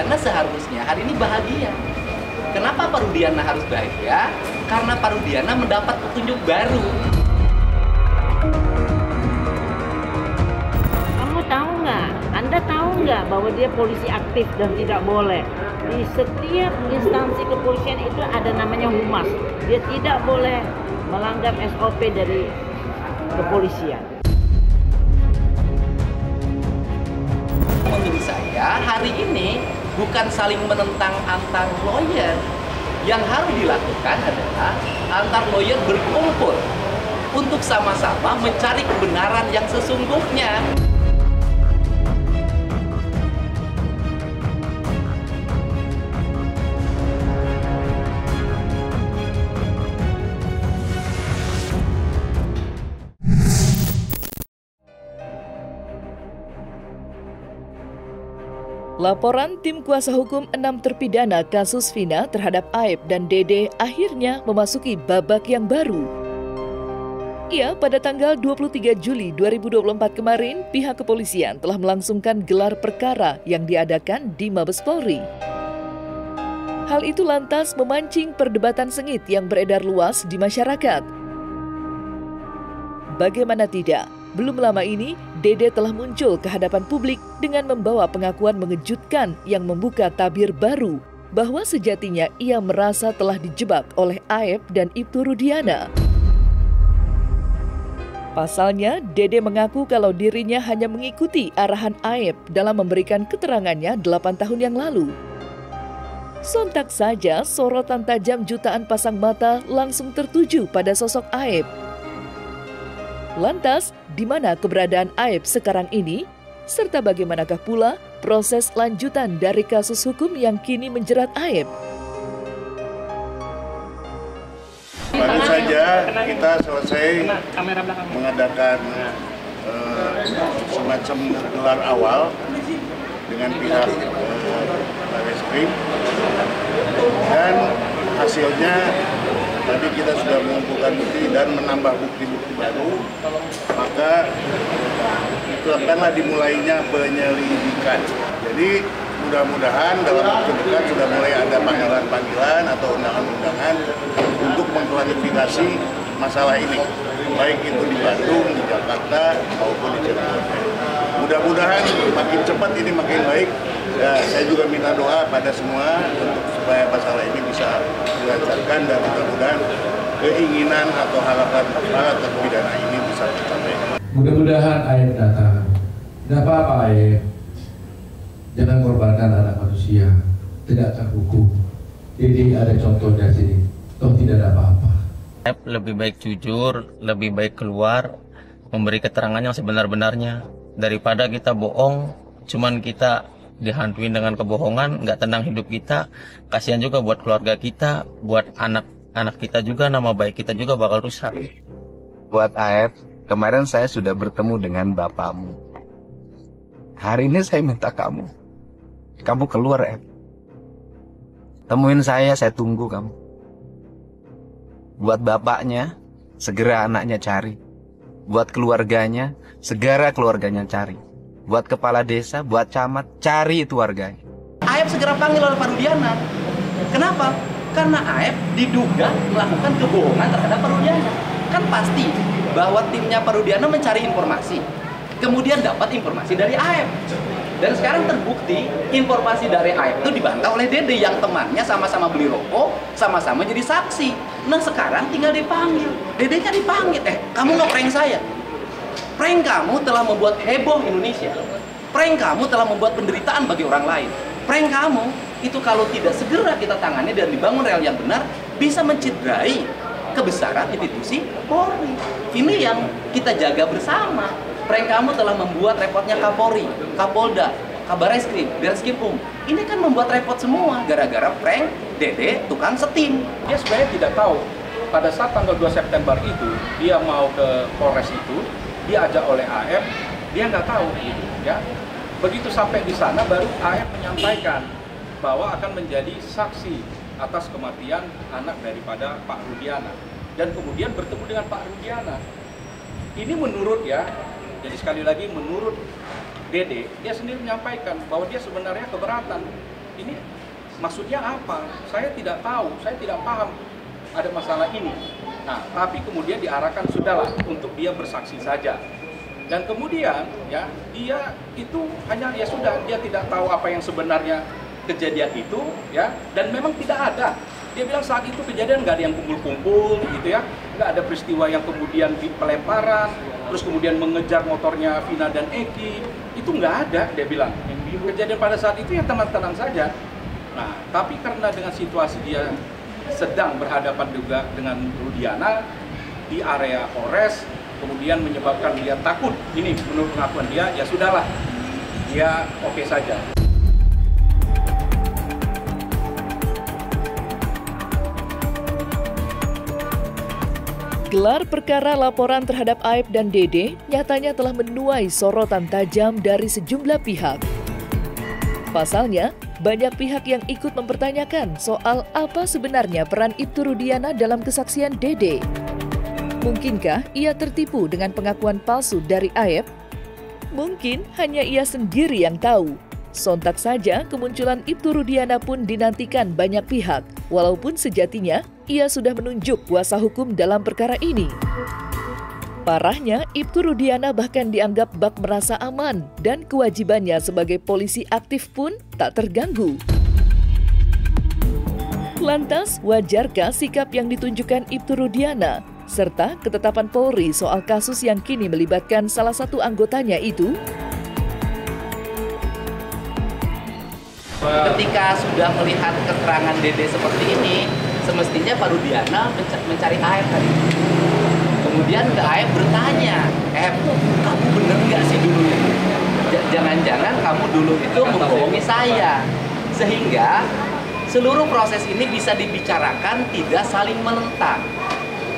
Rudiana seharusnya hari ini bahagia. Kenapa Pak Rudiana harus bahagia? Karena Pak Rudiana mendapat petunjuk baru. Kamu tahu nggak? Anda tahu nggak bahwa dia polisi aktif dan tidak boleh? Di setiap instansi kepolisian itu ada namanya humas. Dia tidak boleh melanggar SOP dari kepolisian. Menurut saya hari ini bukan saling menentang antar lawyer. Yang harus dilakukan adalah antar lawyer berkumpul untuk sama-sama mencari kebenaran yang sesungguhnya. Laporan tim kuasa hukum 6 terpidana kasus Vina terhadap Aep dan Dede akhirnya memasuki babak yang baru. Ya, pada tanggal 23 Juli 2024 kemarin, pihak kepolisian telah melangsungkan gelar perkara yang diadakan di Mabes Polri. Hal itu lantas memancing perdebatan sengit yang beredar luas di masyarakat. Bagaimana tidak? Belum lama ini, Dede telah muncul ke hadapan publik dengan membawa pengakuan mengejutkan yang membuka tabir baru bahwa sejatinya ia merasa telah dijebak oleh Aep dan Ibtu Rudiana. Pasalnya, Dede mengaku kalau dirinya hanya mengikuti arahan Aep dalam memberikan keterangannya 8 tahun yang lalu. Sontak saja, sorotan tajam jutaan pasang mata langsung tertuju pada sosok Aep. Lantas, di mana keberadaan Aep sekarang ini? Serta bagaimanakah pula proses lanjutan dari kasus hukum yang kini menjerat Aep? Baru saja kita selesai mengadakan semacam gelar awal dengan pihak Barreskrim, dan hasilnya tadi kita sudah mengumpulkan bukti dan menambah bukti-bukti baru, maka itu akanlah dimulainya penyelidikan. Jadi mudah-mudahan dalam waktu dekat sudah mulai ada panggilan-panggilan atau undangan-undangan untuk mengklarifikasi masalah ini, baik itu di Bandung, di Jakarta, maupun di Cirebon. Mudah-mudahan makin cepat ini makin baik. Ya, saya juga minta doa pada semua untuk supaya masalah ini bisa dilancarkan dan mudah-mudahan keinginan atau harapan para terpidana ini bisa tercapai. Mudah-mudahan Aep datang. Tidak apa-apa Aep. Jangan korbankan anak manusia. Tidak terhukum. Jadi ada contoh dari sini. Toh tidak ada apa-apa. Aep lebih baik jujur, lebih baik keluar, memberi keterangan yang sebenar-benarnya. Daripada kita bohong, cuman kita dihantuin dengan kebohongan, nggak tenang hidup kita. Kasihan juga buat keluarga kita, buat anak kita juga, nama baik kita juga bakal rusak. Buat Aep, kemarin saya sudah bertemu dengan bapakmu. Hari ini saya minta kamu keluar Aep. Temuin saya tunggu kamu. Buat bapaknya, segera anaknya cari. Buat keluarganya, segera keluarganya cari. Buat kepala desa, buat camat, cari itu warganya. Aep segera panggil oleh Pak Rudiana. Kenapa? Karena Aep diduga melakukan kebohongan terhadap Pak Rudiana. Kan pasti bahwa timnya Pak Rudiana mencari informasi, kemudian dapat informasi dari Aep. Dan sekarang terbukti informasi dari Aep itu dibantah oleh Dede yang temannya sama-sama beli rokok, sama-sama jadi saksi. Nah sekarang tinggal dipanggil. Dedenya dipanggil, kamu nge-prank saya. Prank kamu telah membuat heboh Indonesia. Prank kamu telah membuat penderitaan bagi orang lain. Prank kamu itu kalau tidak segera kita tangani dan dibangun rel yang benar, bisa mencederai kebesaran institusi Polri. Ini yang kita jaga bersama. Prank kamu telah membuat repotnya Kapolri, Kapolda, Kabarreskrim, Barreskrim. Ini kan membuat repot semua gara-gara prank Dede tukang setim. Dia sebenarnya tidak tahu pada saat tanggal 2 September itu dia mau ke Polres itu, diajak oleh Aep, dia nggak tahu gitu ya. Begitu sampai di sana baru Aep menyampaikan bahwa akan menjadi saksi atas kematian anak daripada Pak Rudiana, dan kemudian bertemu dengan Pak Rudiana. Ini menurut ya, jadi sekali lagi menurut Dede, dia sendiri menyampaikan bahwa dia sebenarnya keberatan ini maksudnya apa? Saya tidak tahu, saya tidak paham ada masalah ini. Nah, tapi kemudian diarahkan sudahlah untuk dia bersaksi saja. Dan kemudian ya dia itu hanya ya sudah, dia tidak tahu apa yang sebenarnya kejadian itu ya, dan memang tidak ada. Dia bilang saat itu kejadian nggak ada yang kumpul-kumpul gitu ya, nggak ada peristiwa yang kemudian di pelemparan, terus kemudian mengejar motornya Vina dan Eki, itu nggak ada. Dia bilang kejadian pada saat itu ya tenang-tenang saja. Nah, tapi karena dengan situasi dia sedang berhadapan juga dengan Rudiana di area Polres, kemudian menyebabkan dia takut. Ini menurut pengakuan dia, ya sudahlah, dia oke saja. Gelar perkara laporan terhadap Aep dan Dede nyatanya telah menuai sorotan tajam dari sejumlah pihak. Pasalnya, banyak pihak yang ikut mempertanyakan soal apa sebenarnya peran Ibtu Rudiana dalam kesaksian Dede. Mungkinkah ia tertipu dengan pengakuan palsu dari Aep? Mungkin hanya ia sendiri yang tahu. Sontak saja kemunculan Ibtu Rudiana pun dinantikan banyak pihak, walaupun sejatinya ia sudah menunjuk kuasa hukum dalam perkara ini. Parahnya, Ibtu Rudiana bahkan dianggap bak merasa aman dan kewajibannya sebagai polisi aktif pun tak terganggu. Lantas, wajarkah sikap yang ditunjukkan Ibtu Rudiana serta ketetapan Polri soal kasus yang kini melibatkan salah satu anggotanya itu? Ketika sudah melihat keterangan Dede seperti ini, semestinya Pak Rudiana mencari Aep tadi. Kemudian ke Aep bertanya, kamu bener nggak sih dulu itu? Jangan-jangan kamu dulu itu membohongi saya. Sehingga seluruh proses ini bisa dibicarakan tidak saling menentang,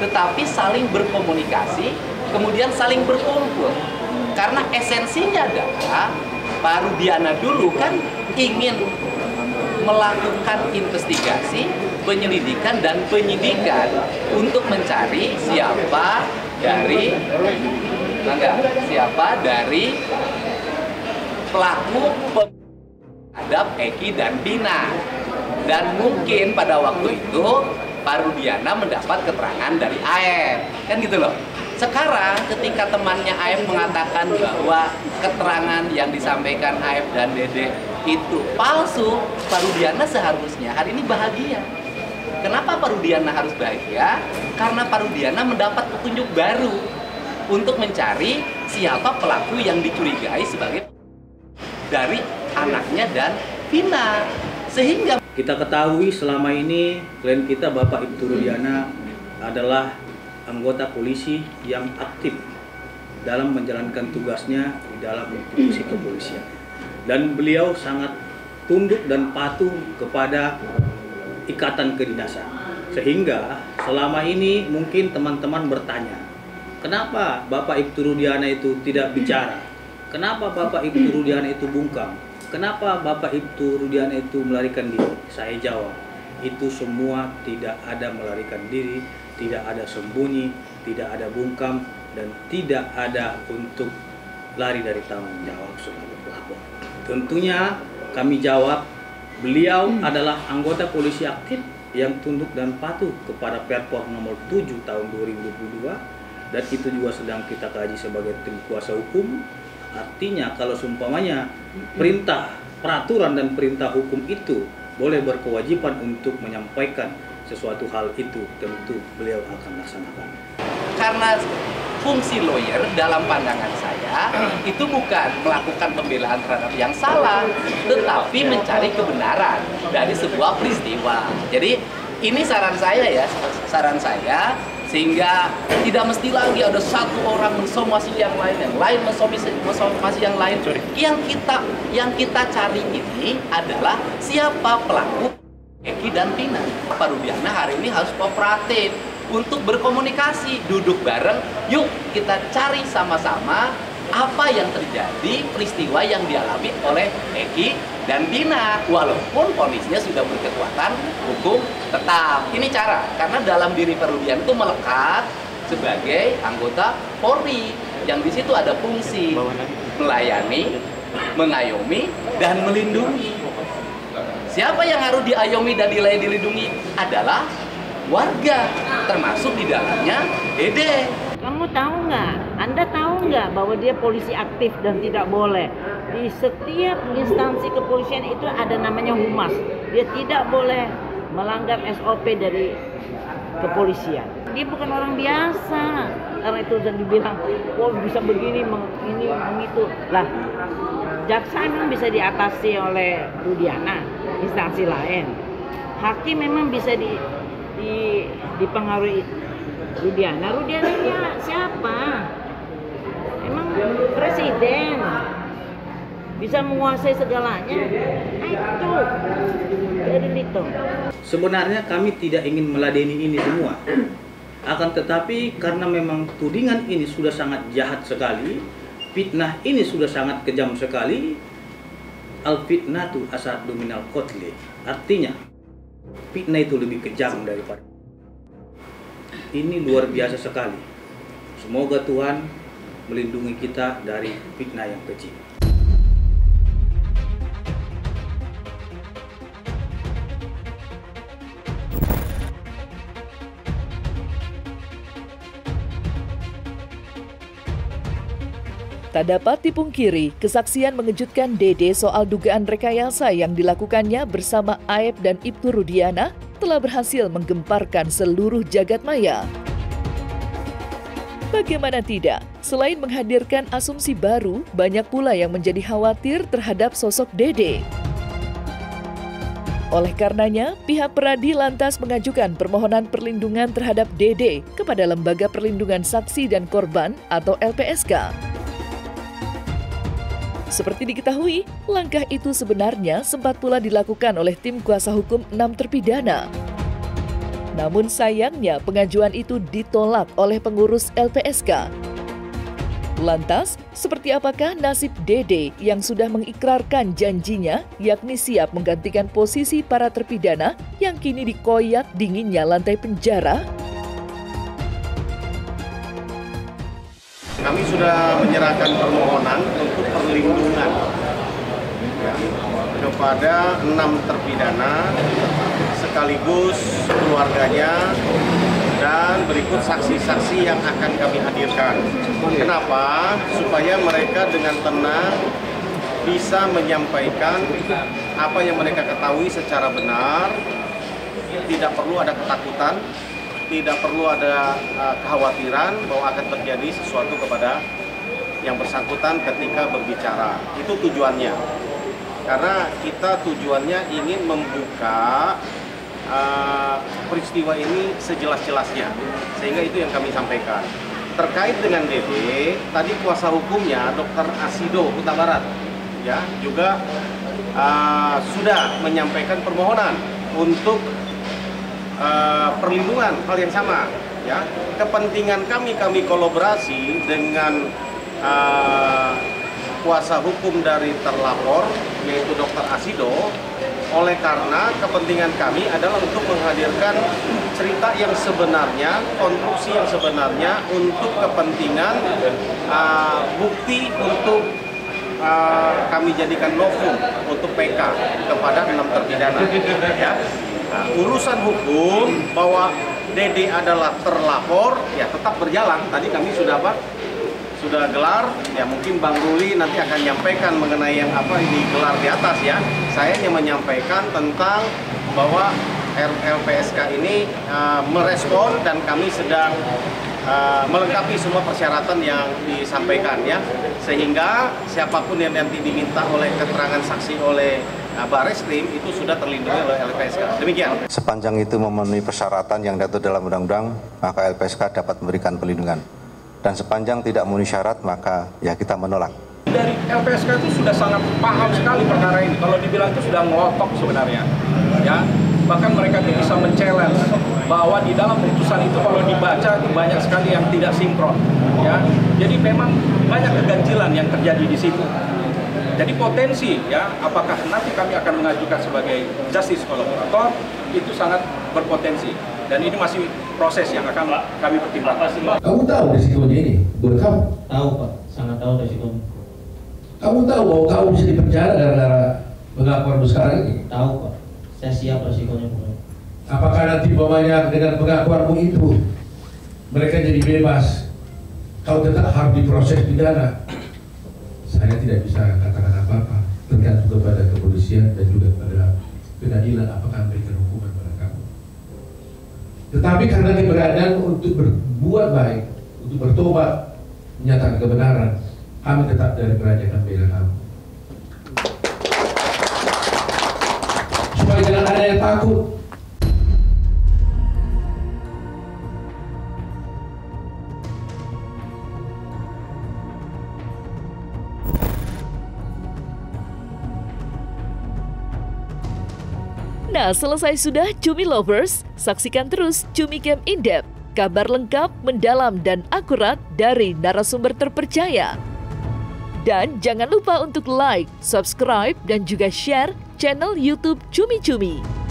tetapi saling berkomunikasi, kemudian saling berkumpul. Karena esensinya adalah Pak Rudiana dulu kan ingin melakukan investigasi, penyelidikan dan penyidikan untuk mencari siapa dari pelaku terhadap Eki dan Vina. Dan mungkin pada waktu itu Pak Rudiana mendapat keterangan dari Aep, kan gitu loh. Sekarang ketika temannya Aep mengatakan bahwa keterangan yang disampaikan Aep dan Dede itu palsu, Pak Rudiana seharusnya hari ini bahagia. Kenapa Pak Rudiana harus bahagia? Karena Pak Rudiana mendapat petunjuk baru untuk mencari siapa pelaku yang dicurigai sebagai dari anaknya dan Vina. Sehingga kita ketahui selama ini klien kita Bapak Ibtu Rudiana adalah anggota polisi yang aktif dalam menjalankan tugasnya di dalam institusi kepolisian. Dan beliau sangat tunduk dan patuh kepada ikatan kedinasan. Sehingga selama ini mungkin teman-teman bertanya, kenapa Bapak Ibtu Rudiana itu tidak bicara? Kenapa Bapak Ibtu Rudiana itu bungkam? Kenapa Bapak Ibtu Rudiana itu melarikan diri? Saya jawab, itu semua tidak ada melarikan diri, tidak ada sembunyi, tidak ada bungkam, dan tidak ada untuk lari dari tanggung jawab sebagai pelapor. Tentunya kami jawab, beliau adalah anggota polisi aktif yang tunduk dan patuh kepada Perpor nomor 7 tahun 2022, dan itu juga sedang kita kaji sebagai tim kuasa hukum. Artinya kalau seumpamanya perintah, peraturan dan perintah hukum itu boleh berkewajiban untuk menyampaikan sesuatu hal itu, tentu beliau akan laksanakan. Karena fungsi lawyer dalam pandangan saya itu bukan melakukan pembelaan terhadap yang salah, tetapi mencari kebenaran dari sebuah peristiwa. Jadi ini saran saya, sehingga tidak mesti lagi ada satu orang mensomasi yang lain mensomasi yang lain. Yang kita cari ini adalah siapa pelaku Eki dan Vina. Pak Rudiana hari ini harus kooperatif untuk berkomunikasi, duduk bareng, yuk kita cari sama-sama apa yang terjadi, peristiwa yang dialami oleh Eki dan Vina, walaupun vonisnya sudah berkekuatan hukum tetap. Ini cara, karena dalam diri Pak Rudiana itu melekat sebagai anggota Polri, yang di situ ada fungsi melayani, mengayomi, dan melindungi. Siapa yang harus diayomi dan dilindungi adalah warga, termasuk di dalamnya Dede. Kamu tahu nggak? Anda tahu nggak bahwa dia polisi aktif dan tidak boleh? Di setiap instansi kepolisian itu ada namanya humas. Dia tidak boleh melanggar SOP dari kepolisian. Dia bukan orang biasa. Karena itu sudah dibilang, oh bisa begini, ini, begitu. Lah, jaksa memang bisa diatasi oleh Rudiana, instansi lain. Hakim memang bisa dipengaruhi Rudiana siapa? Emang presiden bisa menguasai segalanya? Itu dari itu. Sebenarnya kami tidak ingin meladeni ini semua. Akan tetapi karena memang tudingan ini sudah sangat jahat sekali, fitnah ini sudah sangat kejam sekali, al-fitnatu asaddu minal qatli. Artinya, fitnah itu lebih kejam daripada. Ini luar biasa sekali. Semoga Tuhan melindungi kita dari fitnah yang keji. Tak dapat dipungkiri, kesaksian mengejutkan Dede soal dugaan rekayasa yang dilakukannya bersama Aep dan Ibtu Rudiana telah berhasil menggemparkan seluruh jagat maya. Bagaimana tidak, selain menghadirkan asumsi baru, banyak pula yang menjadi khawatir terhadap sosok Dede. Oleh karenanya, pihak Peradi lantas mengajukan permohonan perlindungan terhadap Dede kepada Lembaga Perlindungan Saksi dan Korban atau LPSK. Seperti diketahui, langkah itu sebenarnya sempat pula dilakukan oleh tim kuasa hukum 6 terpidana. Namun sayangnya pengajuan itu ditolak oleh pengurus LPSK. Lantas, seperti apakah nasib Dede yang sudah mengikrarkan janjinya, yakni siap menggantikan posisi para terpidana yang kini dikoyak dinginnya lantai penjara? Kami sudah menyerahkan permohonan untuk perlindungan kepada 6 terpidana sekaligus keluarganya dan berikut saksi-saksi yang akan kami hadirkan. Kenapa? Supaya mereka dengan tenang bisa menyampaikan apa yang mereka ketahui secara benar, tidak perlu ada ketakutan, tidak perlu ada kekhawatiran bahwa akan terjadi sesuatu kepada yang bersangkutan ketika berbicara. Itu tujuannya. Karena kita tujuannya ingin membuka peristiwa ini sejelas-jelasnya. Sehingga itu yang kami sampaikan. Terkait dengan Dede, tadi kuasa hukumnya Dr. Asido Huta Barat ya, juga sudah menyampaikan permohonan untuk perlindungan, hal yang sama ya. Kepentingan kami kolaborasi dengan kuasa hukum dari terlapor yaitu Dr. Asido, oleh karena kepentingan kami adalah untuk menghadirkan cerita yang sebenarnya, konstruksi yang sebenarnya untuk kepentingan bukti untuk kami jadikan novum untuk PK kepada 6 terpidana ya. Nah, urusan hukum bahwa Dede adalah terlapor ya tetap berjalan. Tadi kami sudah gelar ya, mungkin Bang Ruli nanti akan menyampaikan mengenai yang apa digelar di atas ya. Saya hanya menyampaikan tentang bahwa LPSK ini merespon dan kami sedang melengkapi semua persyaratan yang disampaikan ya, sehingga siapapun yang nanti diminta oleh keterangan saksi oleh Bareskrim itu sudah terlindungi oleh LPSK. Demikian. Sepanjang itu memenuhi persyaratan yang diatur dalam undang-undang, maka LPSK dapat memberikan perlindungan. Dan sepanjang tidak memenuhi syarat, maka ya kita menolak. Dari LPSK itu sudah sangat paham sekali perkara ini. Kalau dibilang itu sudah ngotok sebenarnya. Ya, bahkan mereka itu bisa men-challenge bahwa di dalam putusan itu kalau dibaca itu banyak sekali yang tidak sinkron. Ya, jadi memang banyak keganjilan yang terjadi di situ. Jadi potensi ya, apakah nanti kami akan mengajukan sebagai justice kolaborator itu sangat berpotensi dan ini masih proses yang akan kami pertimbangkan. Kamu tahu risikonya ini buat kamu? Tahu Pak, sangat tahu risikonya. Kamu tahu bahwa kamu bisa dipenjara gara-gara mengaku sekarang ini? Tahu Pak. Saya siap resikonya pokoknya. Apakah nanti umpamanya dengan pengakuanmu itu mereka jadi bebas, kau tetap harus diproses pidana? Saya tidak bisa katakan apa-apa, tergantung kepada kepolisian dan juga pada pengadilan apakah memberikan hukuman pada kamu. Tetapi karena keberadaan untuk berbuat baik, untuk bertobat, menyatakan kebenaran, kami tetap dari kerajaan bela kamu. Supaya jangan ada yang takut. Nah, selesai sudah Cumi Lovers, saksikan terus Cumi Camp In-Depth, kabar lengkap, mendalam, dan akurat dari narasumber terpercaya. Dan jangan lupa untuk like, subscribe, dan juga share channel YouTube Cumi Cumi.